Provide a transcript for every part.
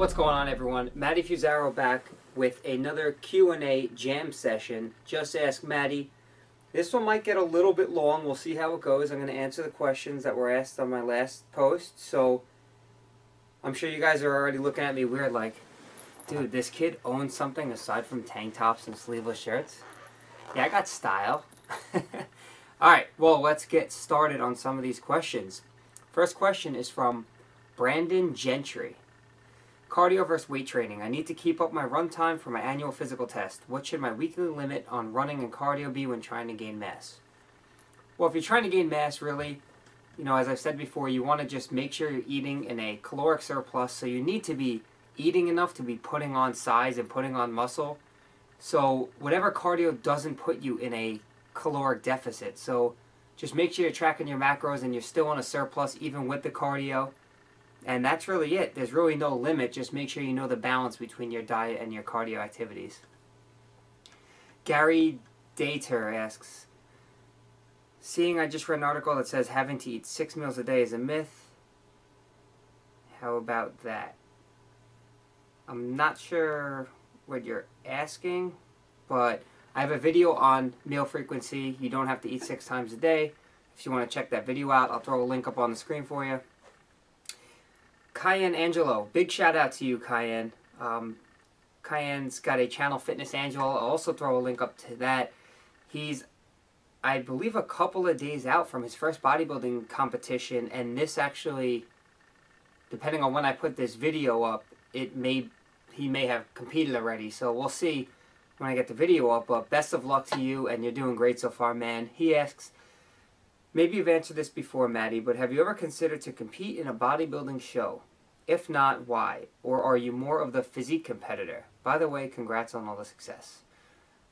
What's going on, everyone? Matty Fusaro back with another Q&A J.A.M session. Just Ask Matty. This one might get a little bit long. We'll see how it goes. I'm going to answer the questions that were asked on my last post. So I'm sure you guys are already looking at me weird like, dude, this kid owns something aside from tank tops and sleeveless shirts? Yeah, I got style. Alright, well, let's get started on some of these questions. First question is from Brandon Gentry. Cardio versus weight training. I need to keep up my run time for my annual physical test. What should my weekly limit on running and cardio be when trying to gain mass? Well, if you're trying to gain mass, really, as I've said before, you want to just make sure you're eating in a caloric surplus. So you need to be eating enough to be putting on size and putting on muscle. So whatever cardio doesn't put you in a caloric deficit. So just make sure you're tracking your macros and you're still on a surplus even with the cardio. And that's really it. There's really no limit. Just make sure you know the balance between your diet and your cardio activities. Gary Dater asks, seeing I just read an article that says having to eat 6 meals a day is a myth. How about that? I'm not sure what you're asking, but I have a video on meal frequency. You don't have to eat 6 times a day. If you want to check that video out, I'll throw a link up on the screen for you. Cayenne Angelo, big shout out to you, Cayenne. Cayenne's got a channel, Fitness Angelo. I'll also throw a link up to that. He's, I believe, a couple of days out from his first bodybuilding competition, and this actually, depending on when I put this video up, he may have competed already. So we'll see when I get the video up. But best of luck to you, and you're doing great so far, man. He asks, maybe you've answered this before, Matty, but have you ever considered to compete in a bodybuilding show? If not, why? Or are you more of the physique competitor? By the way, congrats on all the success.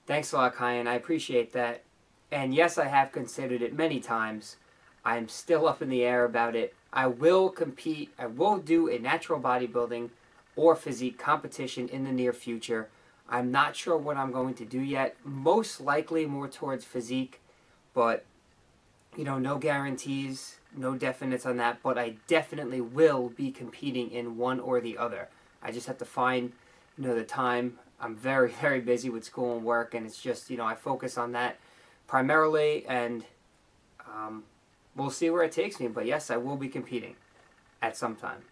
Thanks a lot, Cayenne. I appreciate that. And yes, I have considered it many times. I'm still up in the air about it. I will compete. I will do a natural bodybuilding or physique competition in the near future. I'm not sure what I'm going to do yet. Most likely more towards physique, but no guarantees, no definites on that, but I definitely will be competing in one or the other. I just have to find, the time. I'm very, very busy with school and work, and it's just, I focus on that primarily, and we'll see where it takes me. But yes, I will be competing at some time.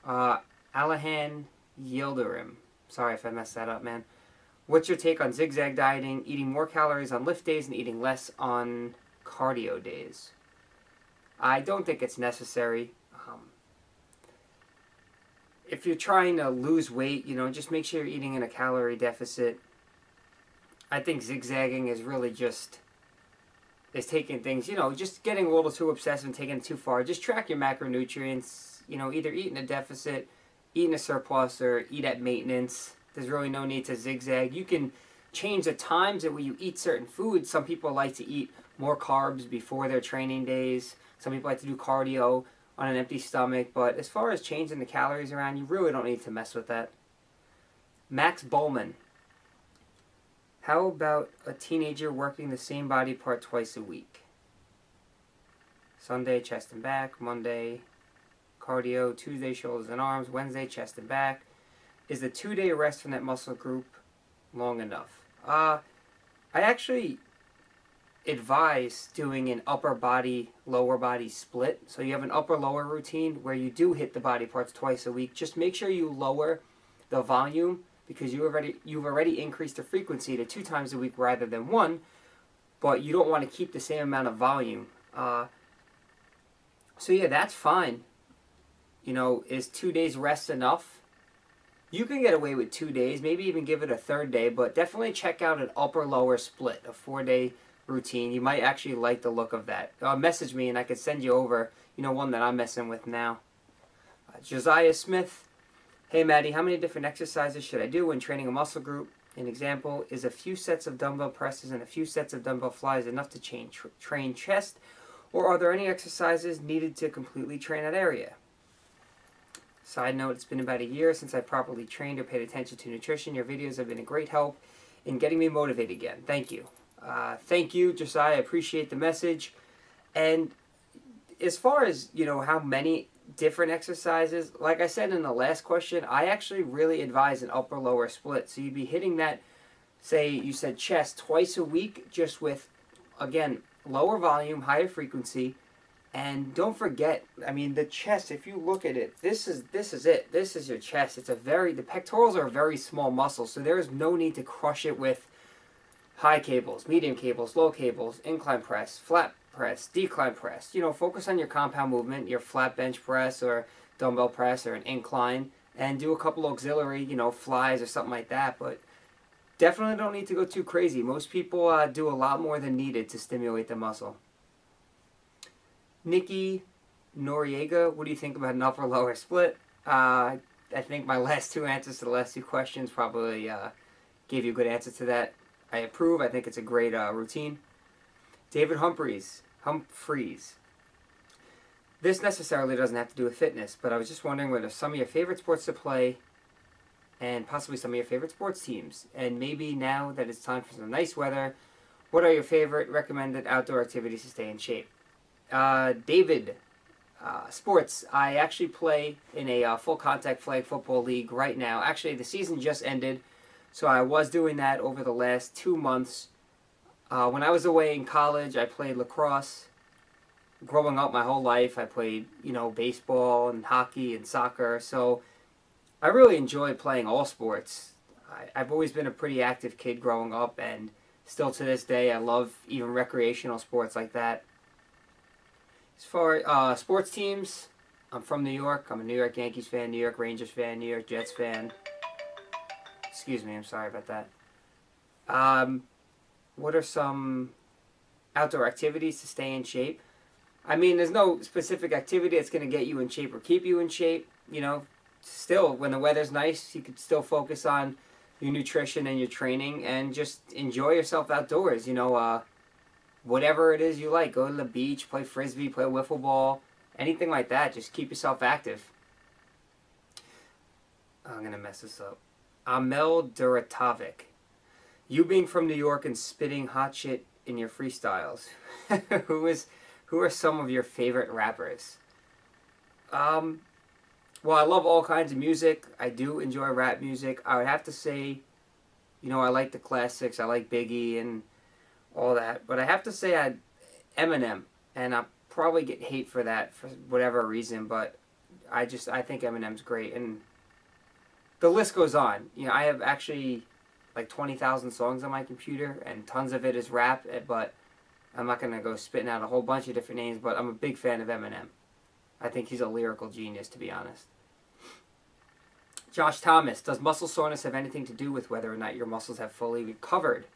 Alahan Yildirim. Sorry if I messed that up, man. What's your take on Zig Zag Dieting, eating more calories on lift days and eating less on cardio days? I don't think it's necessary. If you're trying to lose weight, just make sure you're eating in a calorie deficit. I think zigzagging is really just taking things, just getting a little too obsessive and taking it too far. Just track your macronutrients, either eat in a deficit, eat in a surplus, or eat at maintenance. There's really no need to zigzag. You can change the times at where you eat certain foods. Some people like to eat more carbs before their training days. Some people like to do cardio on an empty stomach. But as far as changing the calories around, you really don't need to mess with that. Max Bowman. How about a teenager working the same body part twice a week? Sunday, chest and back. Monday, cardio. Tuesday, shoulders and arms. Wednesday, chest and back. Is the 2-day rest from that muscle group long enough? I actually advise doing an upper body, lower body split. So you have an upper lower routine where you do hit the body parts twice a week. Just make sure you lower the volume because you've already increased the frequency to 2 times a week rather than 1, but you don't want to keep the same amount of volume. So yeah, that's fine. Is 2 days rest enough? You can get away with 2 days, maybe even give it a 3rd day, but definitely check out an upper-lower split, a 4-day routine. You might actually like the look of that. Message me and I could send you over, one that I'm messing with now. Josiah Smith. Hey, Matty, how many different exercises should I do when training a muscle group? An example, is a few sets of dumbbell presses and a few sets of dumbbell flies enough to train chest, or are there any exercises needed to completely train that area? Side note, it's been about a year since I properly trained or paid attention to nutrition. Your videos have been a great help in getting me motivated again. Thank you. Thank you, Josiah. I appreciate the message. And as far as, how many different exercises. Like I said in the last question, I actually really advise an upper-lower split. So you'd be hitting that, say you said chest, twice a week, just with, again, lower volume, higher frequency. And don't forget, I mean, the chest, if you look at it, this is it. This is your chest. The pectorals are a very small muscle, so there is no need to crush it with high cables, medium cables, low cables, incline press, flat press, decline press. You know, focus on your compound movement, your flat bench press or dumbbell press or an incline, and do a couple auxiliary, you know, flies or something like that. But definitely don't need to go too crazy. Most people do a lot more than needed to stimulate the muscle. Nikki Noriega, what do you think about an upper-lower split? I think my last two answers to the last two questions probably gave you a good answer to that. I approve. I think it's a great routine. David Humphreys. This necessarily doesn't have to do with fitness, but I was just wondering whether some of your favorite sports to play and possibly some of your favorite sports teams. And maybe now that it's time for some nice weather, what are your favorite recommended outdoor activities to stay in shape? David, sports. I actually play in a full contact flag football league right now. Actually, the season just ended, so I was doing that over the last 2 months. When I was away in college, I played lacrosse. Growing up my whole life, I played, you know, baseball and hockey and soccer. So I really enjoy playing all sports. I've always been a pretty active kid growing up, and still to this day, I love even recreational sports like that. As far as sports teams, I'm from New York. I'm a New York Yankees fan, New York Rangers fan, New York Jets fan. Excuse me, I'm sorry about that. What are some outdoor activities to stay in shape? I mean, there's no specific activity that's going to get you in shape or keep you in shape. You know, still, when the weather's nice, you could still focus on your nutrition and your training and just enjoy yourself outdoors. You know, whatever it is you like. Go to the beach, play frisbee, play wiffle ball, anything like that. Just keep yourself active. I'm going to mess this up. Amel Duratovic. You being from New York and spitting hot shit in your freestyles. Who are some of your favorite rappers? Well, I love all kinds of music. I do enjoy rap music. I would have to say, you know, I like the classics. I like Biggie and all that, but I have to say Eminem, and I'll probably get hate for that for whatever reason, but I think Eminem's great, and the list goes on. You know, I have actually like 20,000 songs on my computer, and tons of it is rap, but I'm not going to go spitting out a whole bunch of different names, but I'm a big fan of Eminem. I think he's a lyrical genius, to be honest. Josh Thomas, does muscle soreness have anything to do with whether or not your muscles have fully recovered?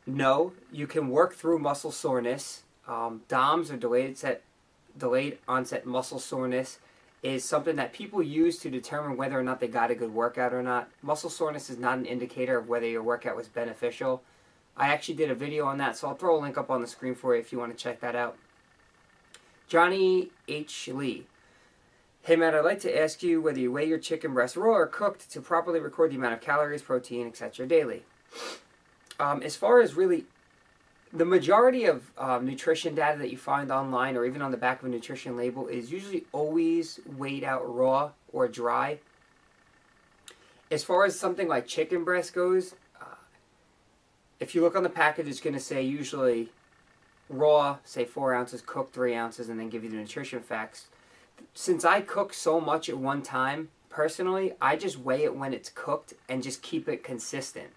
No, you can work through muscle soreness. DOMS, or delayed onset muscle soreness, is something that people use to determine whether or not they got a good workout or not. Muscle soreness is not an indicator of whether your workout was beneficial. I actually did a video on that, so I'll throw a link up on the screen for you if you want to check that out. Johnny H. Lee. Hey Matt, I'd like to ask you whether you weigh your chicken breast raw or cooked to properly record the amount of calories, protein, etc. daily. As far as really, the majority of nutrition data that you find online or even on the back of a nutrition label is usually always weighed out raw or dry. As far as something like chicken breast goes, if you look on the package, it's going to say usually raw, say 4 ounces, cooked 3 ounces, and then give you the nutrition facts. Since I cook so much at one time, personally, I just weigh it when it's cooked and just keep it consistent.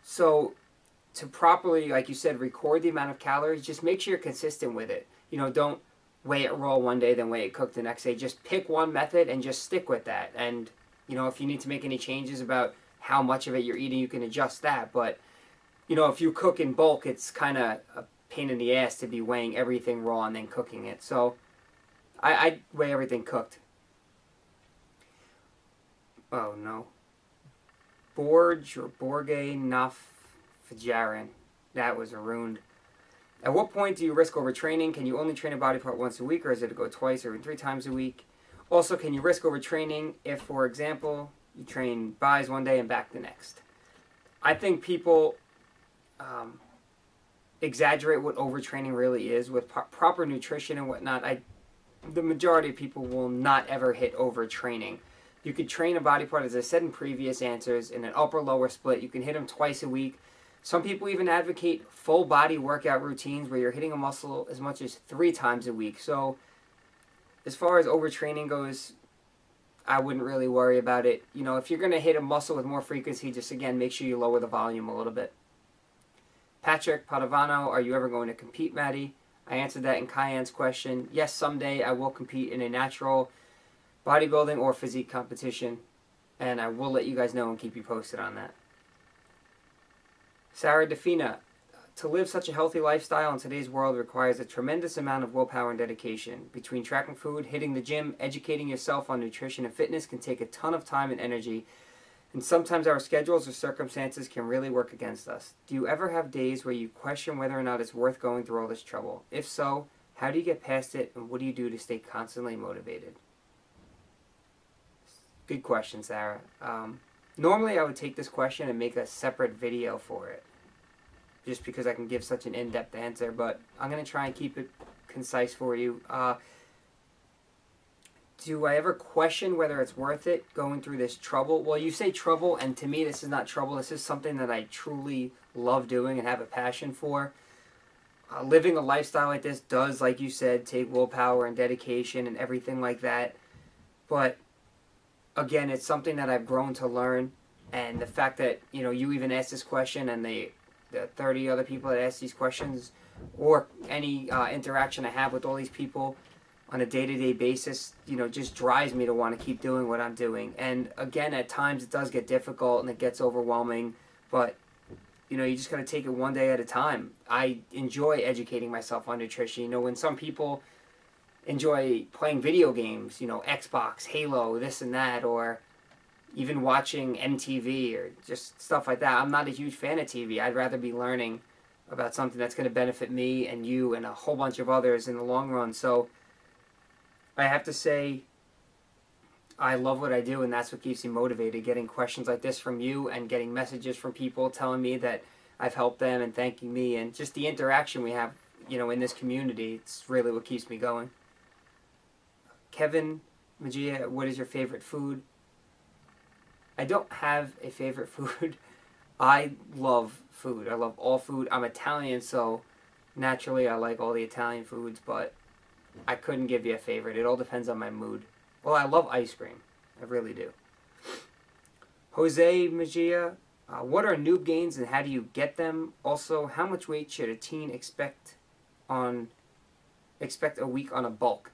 So to properly, like you said, record the amount of calories, just make sure you're consistent with it. You know, don't weigh it raw one day, then weigh it cooked the next day. Just pick one method and just stick with that. And, you know, if you need to make any changes about how much of it you're eating, you can adjust that. But, you know, if you cook in bulk, it's kind of a pain in the ass to be weighing everything raw and then cooking it. So I weigh everything cooked. Oh, no. Borge or Borge Nafjarin. That was ruined. At what point do you risk overtraining? Can you only train a body part once a week, or is it to go twice or even 3 times a week? Also, can you risk overtraining if, for example, you train buys one day and back the next? I think people exaggerate what overtraining really is. With proper nutrition and whatnot, the majority of people will not ever hit overtraining. You could train a body part, as I said in previous answers, in an upper-lower split. You can hit them twice a week. Some people even advocate full body workout routines where you're hitting a muscle as much as 3 times a week. So as far as overtraining goes, I wouldn't really worry about it. You know, if you're going to hit a muscle with more frequency, just again, make sure you lower the volume a little bit. Patrick Padovano, are you ever going to compete, Matty? I answered that in Cayenne's question. Yes, someday I will compete in a natural bodybuilding or physique competition, and I will let you guys know and keep you posted on that. Sarah Defina, to live such a healthy lifestyle in today's world requires a tremendous amount of willpower and dedication. Between tracking food, hitting the gym, educating yourself on nutrition and fitness can take a ton of time and energy, and sometimes our schedules or circumstances can really work against us. Do you ever have days where you question whether or not it's worth going through all this trouble? If so, how do you get past it, and what do you do to stay constantly motivated? Good question, Sarah. Normally I would take this question and make a separate video for it, just because I can give such an in-depth answer, but I'm going to try and keep it concise for you. Do I ever question whether it's worth it going through this trouble? Well, you say trouble, and to me this is not trouble. This is something that I truly love doing and have a passion for. Living a lifestyle like this does, like you said, take willpower and dedication and everything like that. But again, it's something that I've grown to learn, and the fact that, you know, you even asked this question, and the 30 other people that ask these questions, or any interaction I have with all these people on a day-to-day basis, you know, just drives me to want to keep doing what I'm doing. And again, at times it does get difficult and it gets overwhelming, but you know, you just got to take it one day at a time. I enjoy educating myself on nutrition. You know, when some people enjoy playing video games, you know, Xbox, Halo, this and that, or even watching MTV or just stuff like that. I'm not a huge fan of TV. I'd rather be learning about something that's going to benefit me and you and a whole bunch of others in the long run. So I have to say I love what I do, and that's what keeps me motivated, getting questions like this from you and getting messages from people telling me that I've helped them and thanking me, and just the interaction we have, you know, in this community. It's really what keeps me going. Kevin Magia, what is your favorite food? I don't have a favorite food. I love food. I love all food. I'm Italian, so naturally I like all the Italian foods, but I couldn't give you a favorite. It all depends on my mood. Well, I love ice cream. I really do. Jose Magia, what are Noob Gains and how do you get them? Also, how much weight should a teen expect a week on a bulk?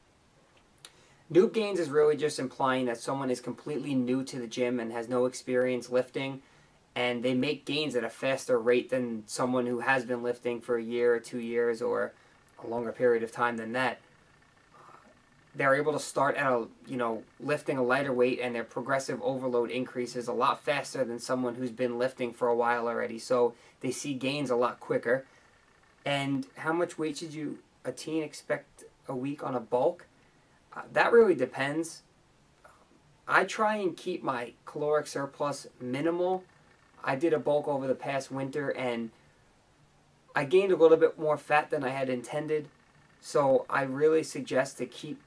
Noob Gains is really just implying that someone is completely new to the gym and has no experience lifting, and they make gains at a faster rate than someone who has been lifting for a year or 2 years or a longer period of time than that. They're able to start at lifting a lighter weight, and their progressive overload increases a lot faster than someone who's been lifting for a while already. So they see gains a lot quicker. And how much weight should a teen expect a week on a bulk? That really depends. I try and keep my caloric surplus minimal. I did a bulk over the past winter, and I gained a little bit more fat than I had intended. So I really suggest to keep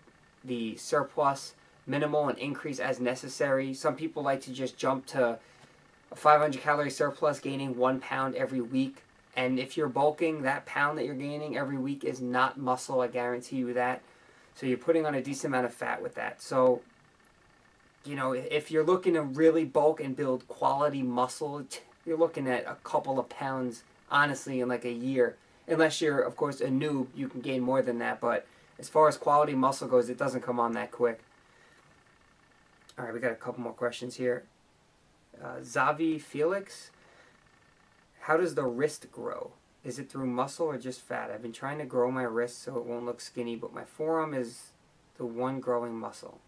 the surplus minimal and increase as necessary. Some people like to just jump to a 500 calorie surplus, gaining 1 pound every week. And if you're bulking, that pound that you're gaining every week is not muscle, I guarantee you that. So you're putting on a decent amount of fat with that. So, you know, if you're looking to really bulk and build quality muscle, you're looking at a couple of pounds, honestly, in like a year. Unless you're, of course, a noob, you can gain more than that. But as far as quality muscle goes, it doesn't come on that quick. All right, we got a couple more questions here. Zavi Felix, how does the wrist grow? Is it through muscle or just fat? I've been trying to grow my wrist so it won't look skinny, but my forearm is the one growing muscle.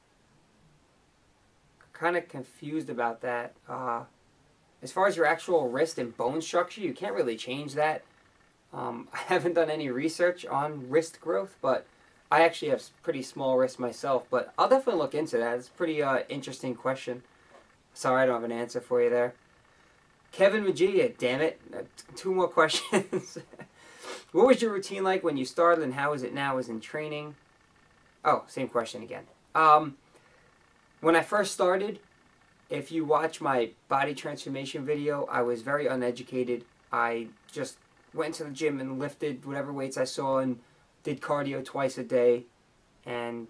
Kind of confused about that. As far as your actual wrist and bone structure, you can't really change that. I haven't done any research on wrist growth, but I actually have pretty small wrists myself. But I'll definitely look into that. It's a pretty interesting question. Sorry I don't have an answer for you there. Kevin Magia, damn it. 2 more questions. What was your routine like when you started, and how is it now as in training? Oh, same question again. When I first started, if you watch my body transformation video, I was very uneducated. I just went to the gym and lifted whatever weights I saw and did cardio twice a day and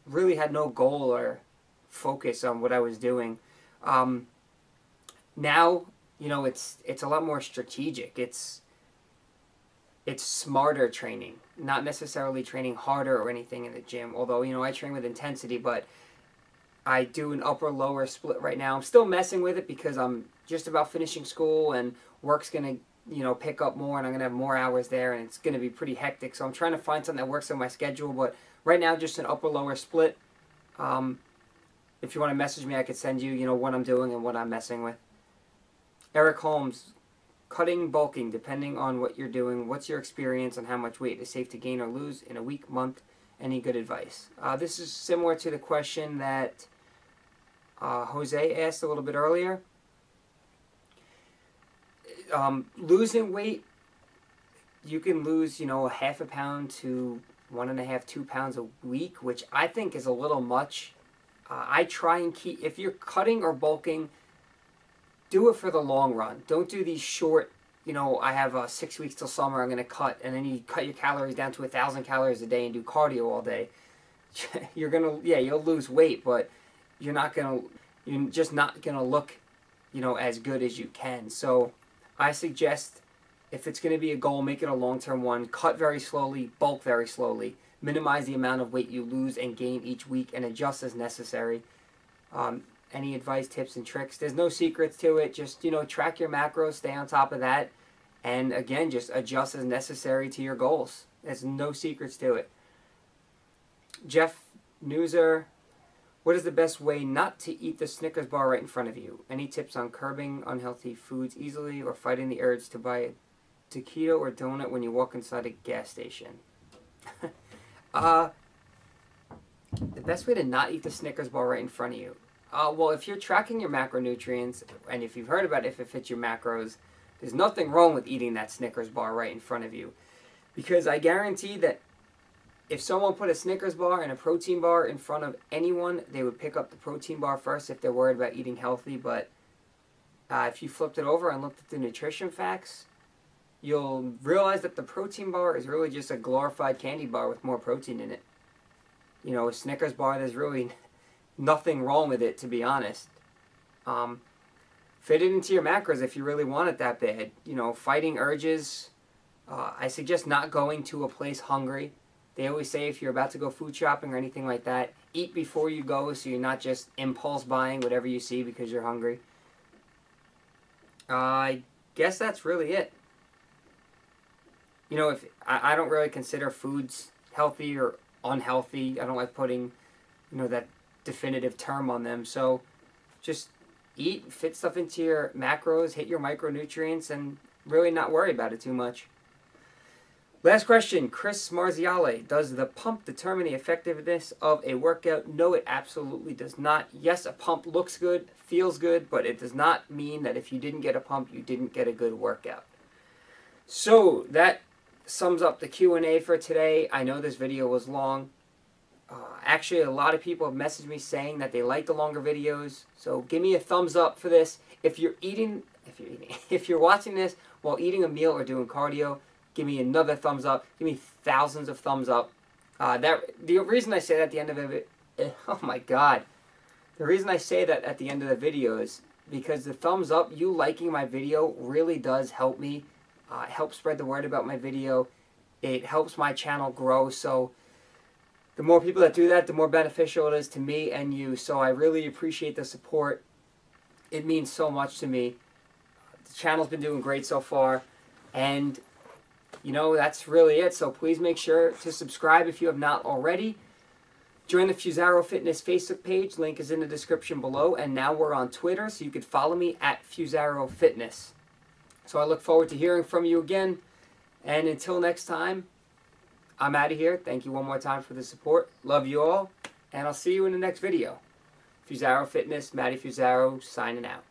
really had no goal or focus on what I was doing. Now, you know, it's a lot more strategic. It's smarter training, not necessarily training harder or anything in the gym. Although, you know, I train with intensity, but I do an upper-lower split right now. I'm still messing with it because I'm just about finishing school and work's going to, you know, pick up more and I'm going to have more hours there and it's going to be pretty hectic. So I'm trying to find something that works on my schedule. But right now, just an upper-lower split. If you want to message me, I could send you, you know, what I'm doing and what I'm messing with. Eric Holmes, cutting, bulking, depending on what you're doing. What's your experience on how much weight is safe to gain or lose in a week, month? Any good advice? This is similar to the question that Jose asked a little bit earlier. Losing weight, you can lose, you know, a half a pound to 1.5, 2 pounds a week, which I think is a little much. I try and keep, if you're cutting or bulking, do it for the long run. Don't do these short, you know, I have 6 weeks till summer, I'm going to cut, and then you cut your calories down to 1,000 calories a day and do cardio all day. You're going to, yeah, you'll lose weight, but you're just not going to look, you know, as good as you can. So I suggest if it's going to be a goal, make it a long-term one. Cut very slowly, bulk very slowly. Minimize the amount of weight you lose and gain each week and adjust as necessary. Any advice, tips, and tricks? There's no secrets to it. Just, you know, track your macros, stay on top of that. And again, just adjust as necessary to your goals. There's no secrets to it. Jeff Newser, what is the best way not to eat the Snickers bar right in front of you? Any tips on curbing unhealthy foods easily or fighting the urge to buy a taquito or donut when you walk inside a gas station? The best way to not eat the Snickers bar right in front of you. Well, if you're tracking your macronutrients, and if you've heard about if it fits your macros, there's nothing wrong with eating that Snickers bar right in front of you. Because I guarantee that if someone put a Snickers bar and a protein bar in front of anyone, they would pick up the protein bar first if they're worried about eating healthy. But if you flipped it over and looked at the nutrition facts, you'll realize that the protein bar is really just a glorified candy bar with more protein in it. You know, a Snickers bar, there's really nothing wrong with it, to be honest. Fit it into your macros if you really want it that bad. You know, fighting urges. I suggest not going to a place hungry. They always say if you're about to go food shopping or anything like that, eat before you go so you're not just impulse buying whatever you see because you're hungry. I guess that's really it. You know, if I don't really consider foods healthy or unhealthy. I don't like putting, you know, that definitive term on them. So just eat, fit stuff into your macros, hit your micronutrients, and really not worry about it too much. Last question, Chris Marziale. Does the pump determine the effectiveness of a workout? No, it absolutely does not. Yes, a pump looks good, feels good, but it does not mean that if you didn't get a pump, you didn't get a good workout. So that sums up the Q&A for today. I know this video was long. Actually, a lot of people have messaged me saying that they like the longer videos. So give me a thumbs up for this. If you're watching this while eating a meal or doing cardio, give me another thumbs up. Give me thousands of thumbs up. The reason I say that at the end of it, oh my God. The reason I say that at the end of the video is because the thumbs up, you liking my video really does help me. It helps spread the word about my video. It helps my channel grow. So the more people that do that, the more beneficial it is to me and you. So I really appreciate the support. It means so much to me. The channel's been doing great so far. And, you know, that's really it. So please make sure to subscribe if you have not already. Join the Fusaro Fitness Facebook page. Link is in the description below. And now we're on Twitter, so you can follow me at Fusaro Fitness. So I look forward to hearing from you again. And until next time, I'm out of here. Thank you one more time for the support. Love you all. And I'll see you in the next video. Fusaro Fitness, Matty Fusaro, signing out.